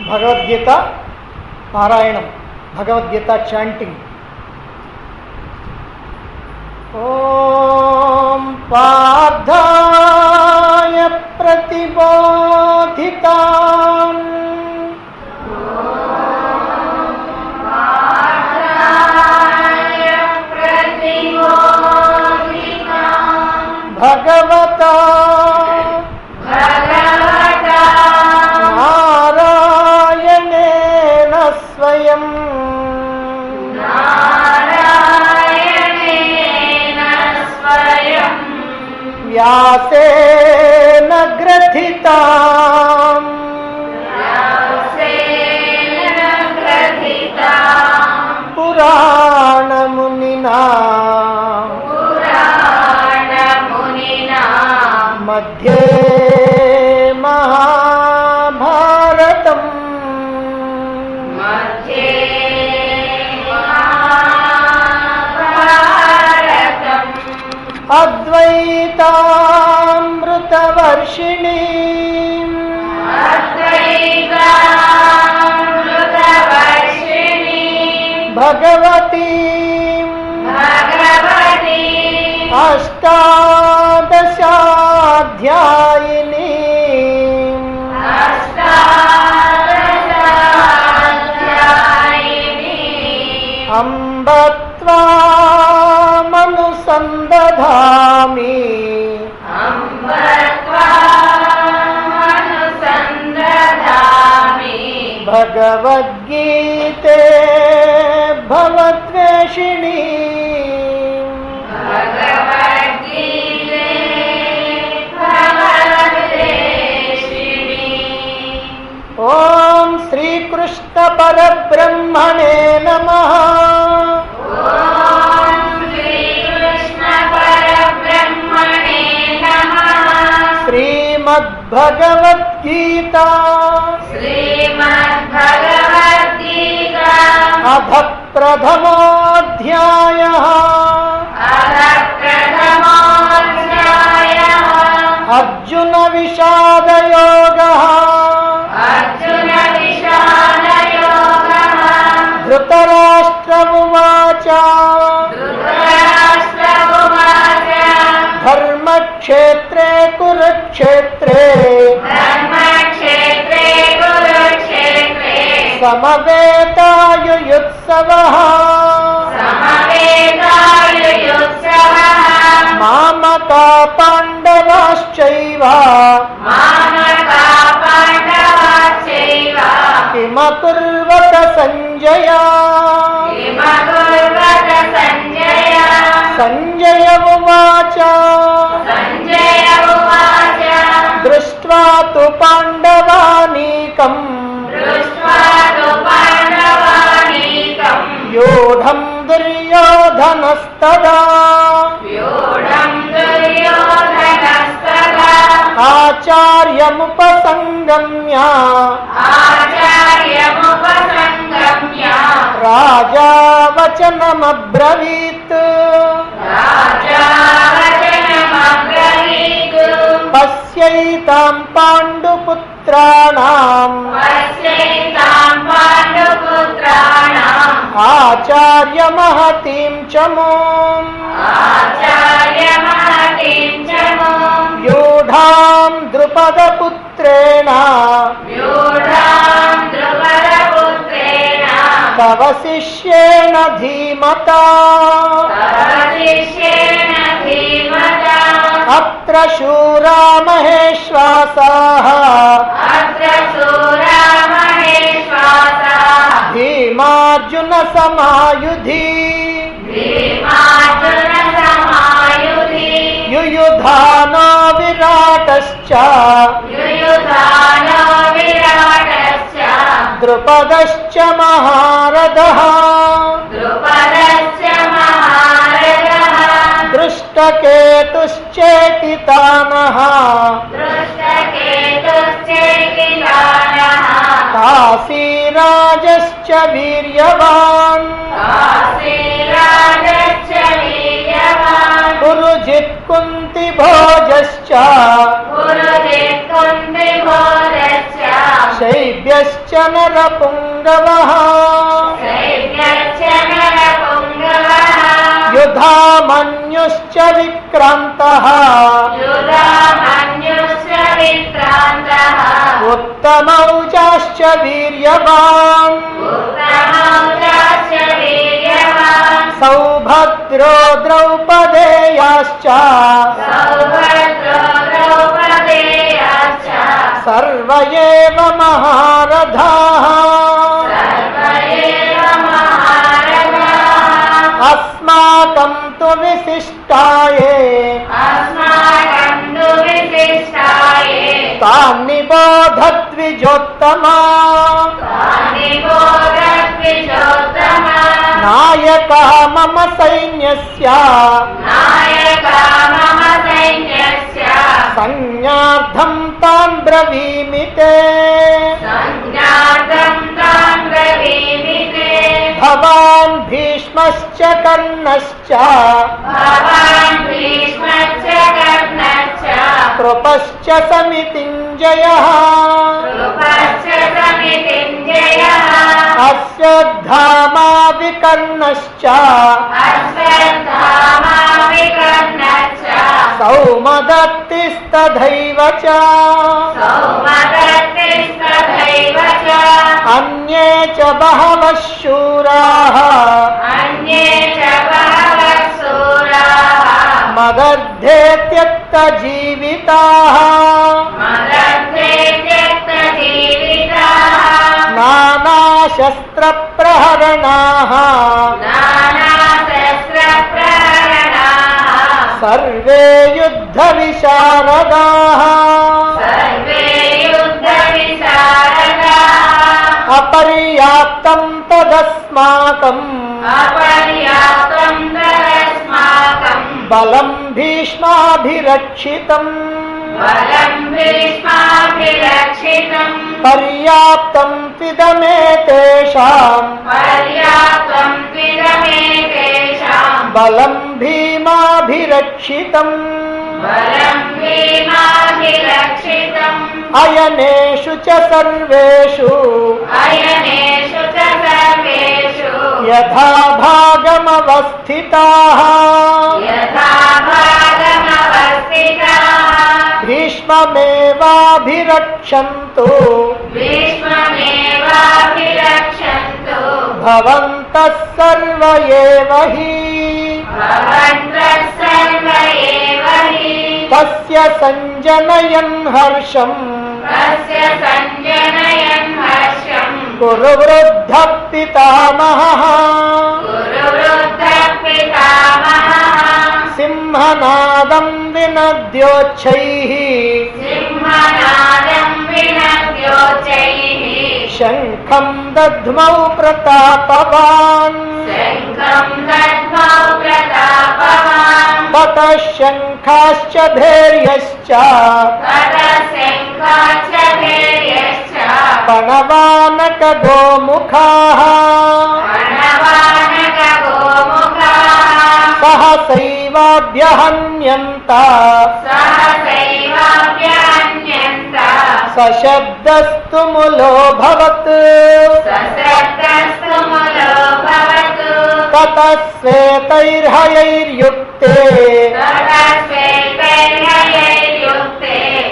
భగవద్గీత పారాయణం, భగవద్గీత చాంటింగ్. ఓం పార్థాయ ప్రతిబోధితాం భగవతా నారాయణేన స్వయం వ్యాసేన గ్రథితాం పురాణమునినా మధ్యే మహాభారతం అద్వైతామృతవర్షిణీ భగవతీ అష్టాదశాధ్యాయిని అంబ త్వామనుసందధామి భగవద్గీతే భవద్వేషిణీ ఓం శ్రీకృష్ణ పరబ్రహ్మణే నమః. శ్రీమద్భగవద్గీత అథ ప్రథమోऽధ్యాయః అర్జున విషాదయోగః. ధృతరాష్ట్ర ఉవాచ ధర్మక్షేత్రే కురుక్షేత్రే సమవేతాయుయుత్సవః మామకా పాండవాశ్చైవ కిమకుర్వత సంజయ. సంజయ ఉవాచ దృష్ట్వా తు పాండవానీకం యోధం దుర్యోధనస్తదా ఆచార్యముపసంగమ్య రాజా వచనమబ్రవీత్. పశ్యైతాం పాండుపుత్రాణాం ఆచార్య మహతీం చమూం వ్యూఢాం ద్రుపదపుత్రేణ తవ శిష్యేణ ధీమతా. అత్ర శూరా మహేశ్వాసాః భీమార్జున సమాయుధి. యుయుధానో విరాటశ్చ ద్రుపదశ్చ మహారథః. దృష్టకేతుశ్చేకితానః కాశీరాజశ్చ వీర్యవాన్. పురుజిత్ కుంతి భోజశ్చ శైబ్య शैब्यश्च नरपुङ्गवः युधामन्युश्च विक्रान्तः उत्तमौजाश्च वीर्यवान् सौभद्रो द्रौपदेयाश्च सर्व एव महारथाः अस्माकं तु विशिष्टाये तान् निबोधद्विजोत्तमा नायका मम सैन्यस्य संज्ञार्थं तान् ब्रवीमि ते भवान् भीष्मश्च कर्णश्च कृपश्च समितिञ्जयः अश्वत्थामा विकर्णश्च सौमदत्तिस्तथैव च अन्ये च बहवः शूराः मदर्थे त्यक्तजीविताः नानाशस्त्रप्रहरणाः सर्वे युद्धविशारदाः अपर्याप्तं तदस्माकं बलं भीष्माभिरक्षितम् पर्याप्तं त्विदमेतेषां बलं भीमाभिरक्षितम् अयनेषु च सर्वेषु यथा भागमवस्थिताः भीष्ममेवाभिरक्षन्तु भवन्तः सर्व एव हि तस्य सञ्जनयन् हर्षम् कुरु वृद्धः पितामहः सिंहनादं विनद्योच्छैः शङ्खं दद्मौ प्रतापवान् ततः शङ्खाश्च भैर्यश्च पणवानकगोमुखाः सहसैवाभ्यहन्यन्त सशब्दस्तु मुलोऽभवत् ततः श्वेतैर्हयैर्युक्ते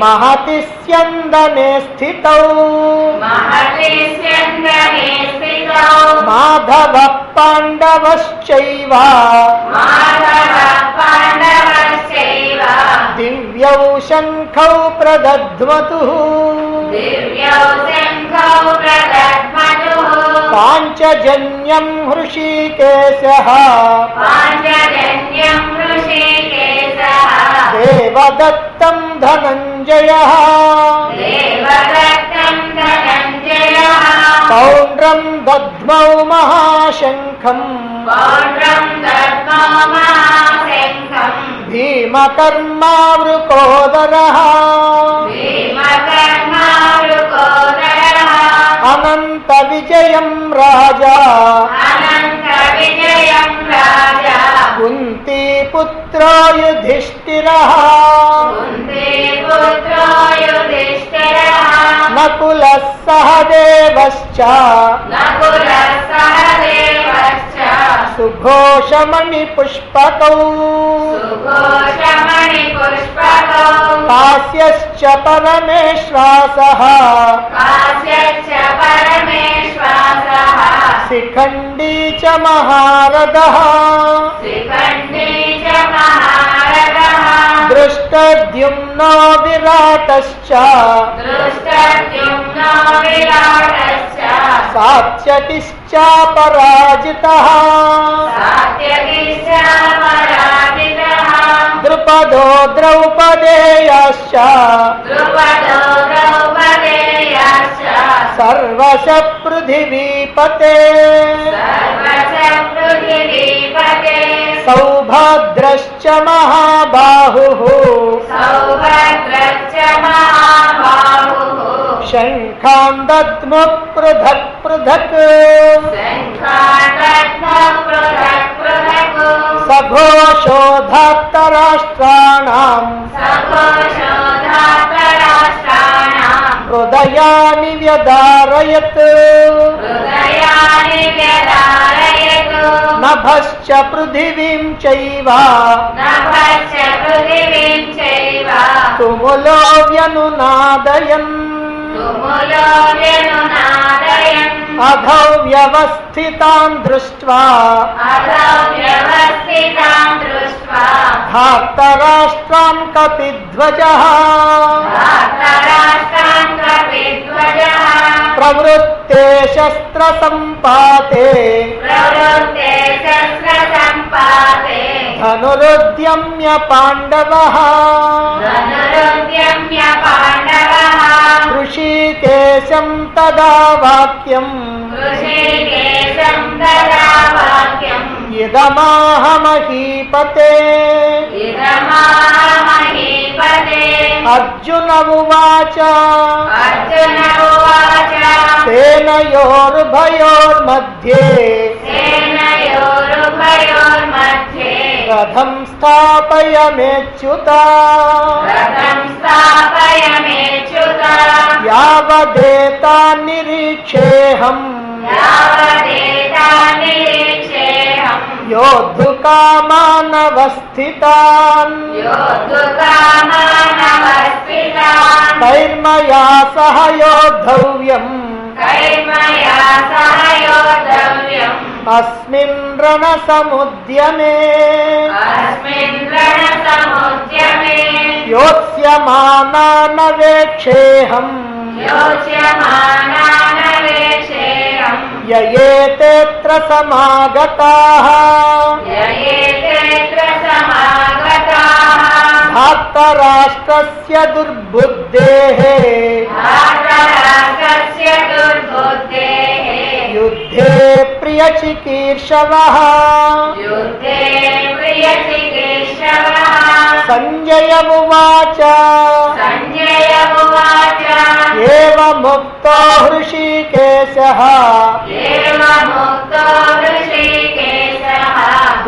महति स्यन्दने स्थितौ माधवः पाण्डवश्चैव दिव्यौ शङ्खौ प्रदध्मतुः पाञ्चजन्यं हृषीकेशः देवदत्तं धनञ्जयः पौण्ड्रं दद्मौ महाशङ्खम् भीमकर्मावृकोदरः अनन्तविजयं राजा कुन्तीपुत्रो युधिष्ठिरः नकुलः सहदेवश्च सुघोषमणिपुष्पकौ कास्यश्च परमेश्वासः शिखण्डी च महारथः दृष्टद्युम्नो विराटश्च सात्यकिश्च पराजितः द्रुपदो द्रौपदेयाश्च सर्वशः पृथिवीपते सौभद्रश्च महाबाहुः शङ्खान् दद्मुः पृथक् पृथक् सघोषो धार्तराष्ट्राणाम् हृदयानि व्यधारयत् नभश्च पृथिवीं चैव तुमुलो व्यनुनादयन् अधौ व्यवस्थितान् दृष्ट्वा धार्तराष्ट्रान् कपिध्वजः प्रवृत्ते शस्त्रसम्पाते धनुरुद्यम्य पाण्डवः ऋषिकेशं तदा वाक्यम् इदमाहमहीपते अर्जुन उवाच सेनयोरुभयोर्मध्ये रथं स्थापयमेच्युत यावदेतान्निरीक्षेऽहम् योद्धुकामानवस्थितान् कैर्मया सह योद्धव्यम् अस्मिन् रणसमुद्यमे योत्स्यमानानवेक्षेऽहम् ययेतेऽत्र समागताः धार्तराष्ट्रस्य दुर्बुद्धेः युद्धे प्रियचिकीर्षवः संजय उवाच एवमुक्तो हृषीकेशः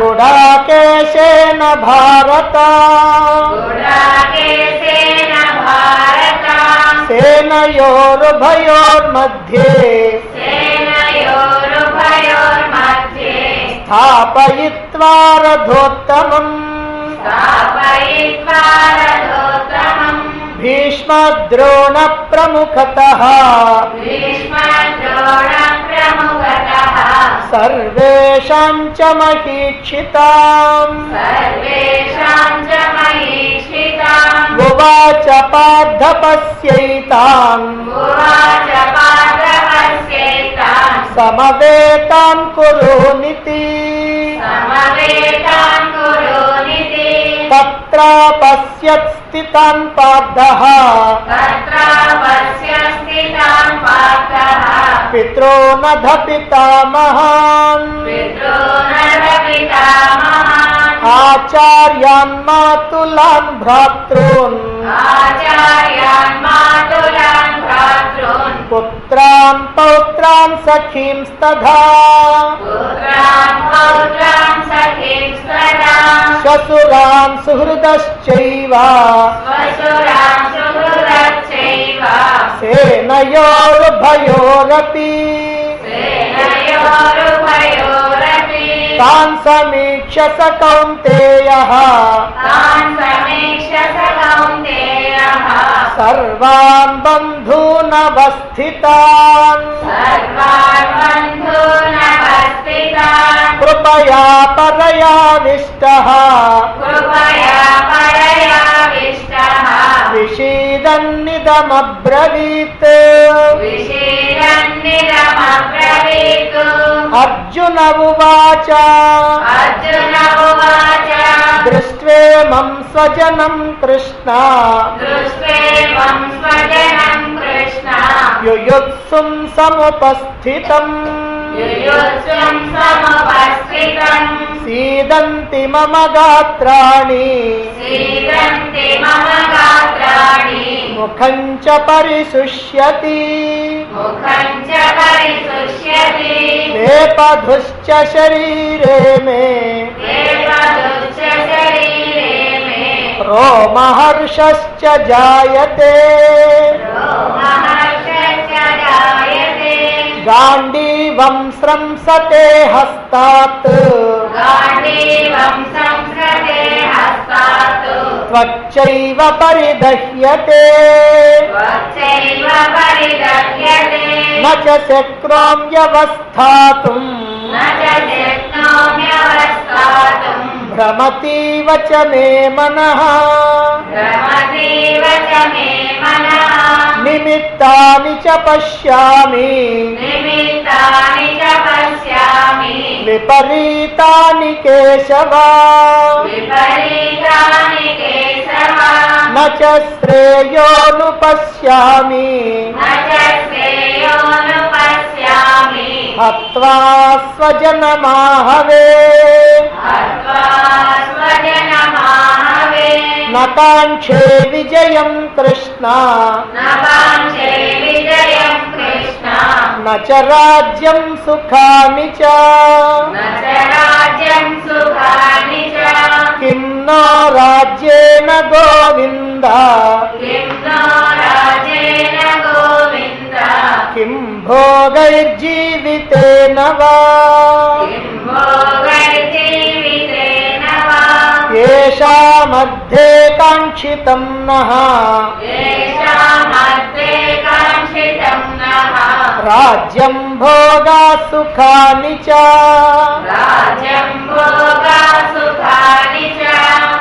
गुडाकेशेन भारत सेनयोरुभयोर्मध्ये स्थापयित्वा रथोत्तमम् भीष्मद्रोण प्रमुखतः सर्वेषां च महीक्षिताम् उवाच पार्थ पश्यैतान् समवेतान् कुरुनिति तत्र पश्यत् स्थितान् पार्थः पितॄनथ पितामहान् आचार्यान् मातुलान् भ्रातॄन् पुत्रान् पौत्रान् सखींस्तथा श्वशुरान् सुहृदश्चैव सेनयोरुभयोर्मध्ये सेनयोरुभयोरपि तान् समीक्ष्य स कौन्तेयः सर्वान् बन्धूनवस्थितान् कृपया परयाविष्टः विषीदन्निदमब्रवीत् अर्जुन उवाच दृष्ट्वेमं स्वजनं कृष्ण युयुत्सुं समुपस्थितम् सीदन्ति मम गात्राणि मुखं च परिशुष्यति वेपधुश्च शरीरे मे रोमहर्षश्च जायते गाण्डीवं स्रंसते हस्तात् त्वच्चैव परिदह्यते न च शक्नों व्यवस्थातुम् भ्रमतीव च मे मनः निमित्तानि च पश्यामि विपरीतानि केशव न च श्रेयोनुपश्यामि हत्वा स्वजनमाहवे न काङ्क्षे विजयं कृष्ण न च राज्यं सुखानि च किं नो राज्येन गोविन्द किं भोगैर्जीवितेन वा येषामध्ये काङ्क्षितं नः राज्यं भोगा सुखानि च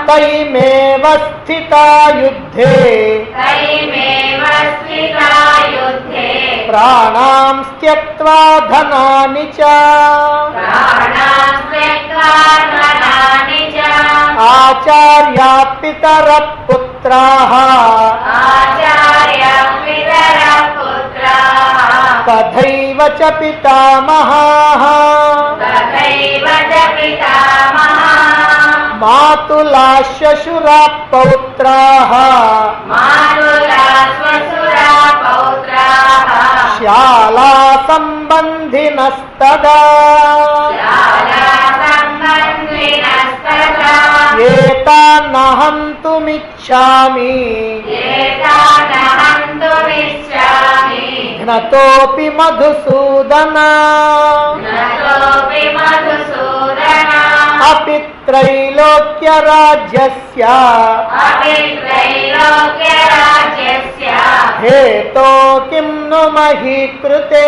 तैमेव स्थिता युद्धे प्राणां त्यक्त्वा धनानि च आचार्या पितरः पुत्राः तथैव च पितामहाः मातुला श्वशुरा पौत्राः श्याला सम्बन्धिनस्तदा एतान्नहन्तुमिच्छामि घ्नतोऽपि मधुसूदन अपि त्रैलोक्यराज्यस्य हेतो किं नु मही कृते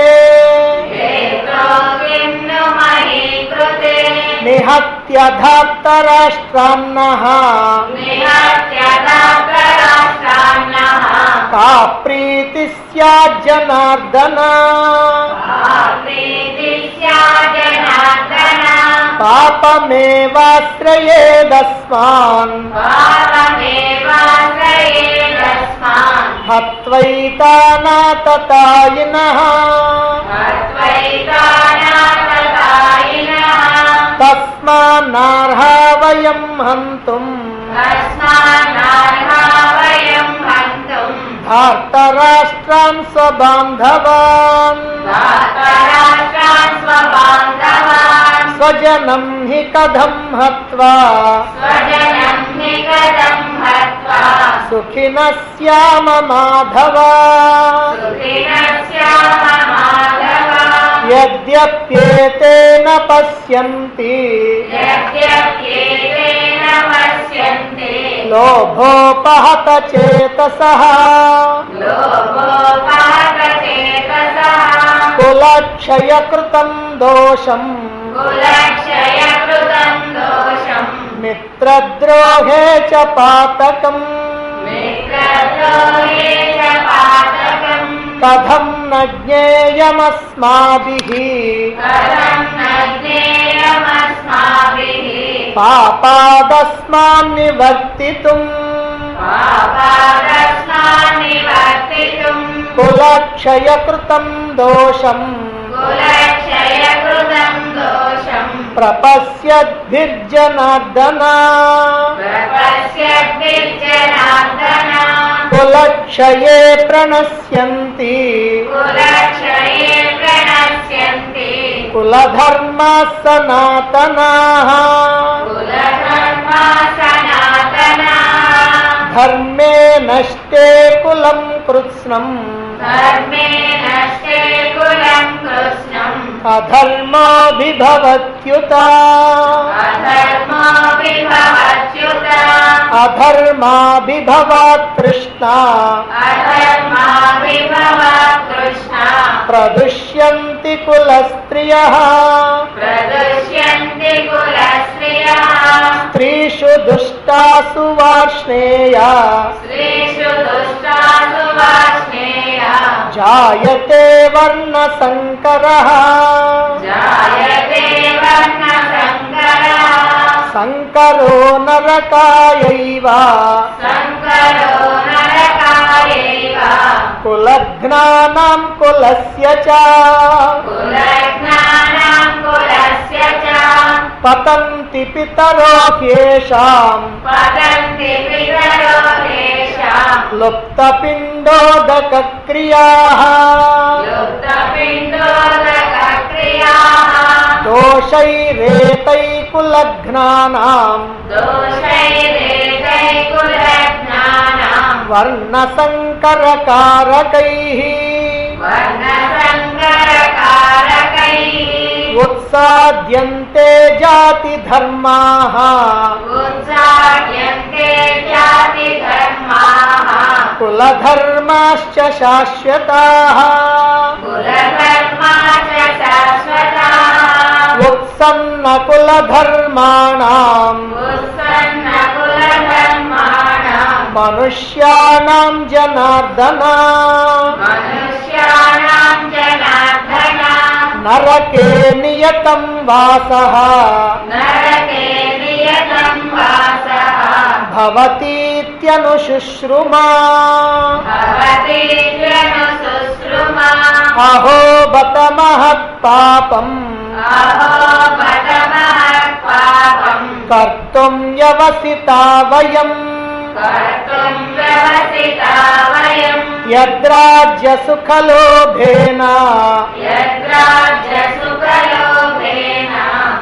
निहत्य धार्तराष्ट्रान्नः का प्रीतिः स्यात् जनार्दन पापमेवाश्रयेदस्मान् हत्वैतानाततायिनः तस्मान्नार्हा वयं हन्तुम् धार्तराष्ट्रान् स्वबान्धवान् स्वजनं हि कथं हत्वा सुखिनः स्याम माधव यद्यप्येतेन पश्यन्ति लोभोपहत चेतसः कुलक्षयकृतं दोषम् मित्रद्रोहे च पातकम् कथं न ज्ञेयमस्माभिः पापादस्मान् निवर्तितुम् कुलक्षयकृतं दोषम् प्रपश्यद्भिर्जनार्दन कुलक्षये प्रणश्यन्ति कुलधर्माः सनातनाः धर्मे नष्टे कुलं कृत्स्नम् अधर्मोऽभिभवत्युत अधर्माभिभवात् तृष्णा प्रदुष्यन्ति कुलस्त्रियः स्त्रीषु दुष्टासु वार्ष्णेया जायते वर्णसंकरः संकरो नरकायैव कुलघ्नानां कुलस्य च पतन्ति पितरो ह्येषाम् लुप्तपिण्डोदकक्रियाः दोषैरेतैकुलघ्नानाम् वर्णसंकरकारकैः उत्साद्यन्ते जातिधर्माः कुलधर्माश्च शाश्वताः उत्सन्नकुलधर्माणाम् मनुष्याणां जनार्दन नरके नियतं वासः भवतीत्यनुशुश्रुमा अहो बत महत्पापम् कर्तुं व्यवसिता वयम् यद्राज्यसुखलोभेन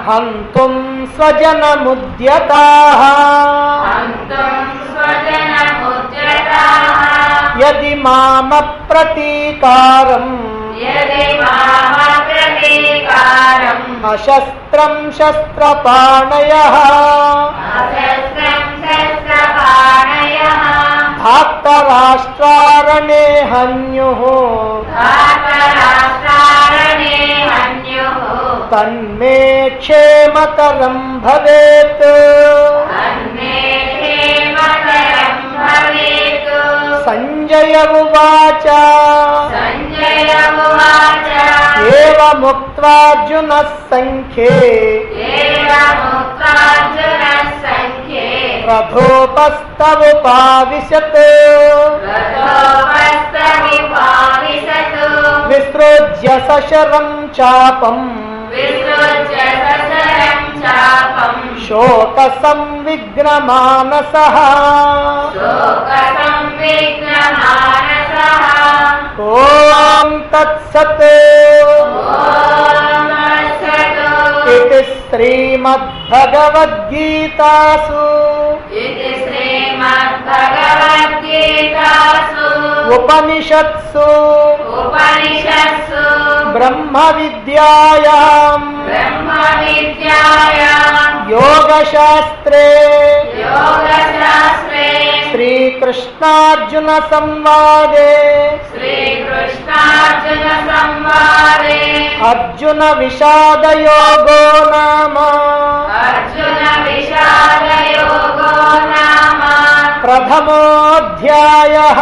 हन्तुं स्वजनमुद्यताः यदि मामप्रतीकारम् अशस्त्रं शस्त्रपाणयः धार्तराष्ट्रारणे हन्युः तन्मे क्षेमकरं भवेत् संजय उवाच एवमुक्त्वार्जुनः संख्ये रथोपस्थमुपाविशत् विसृज्य सशरं चापम् शोकसंविघ्नमानसः ॐ तत्सत् इति श्रीमद्भगवद्गीतासु उपनिषत्सु ब्रह्म विद्यायां योगशास्त्रे श्रीकृष्णार्जुन संवादे अर्जुन विषाद योगो नाम प्रथमोऽध्यायः।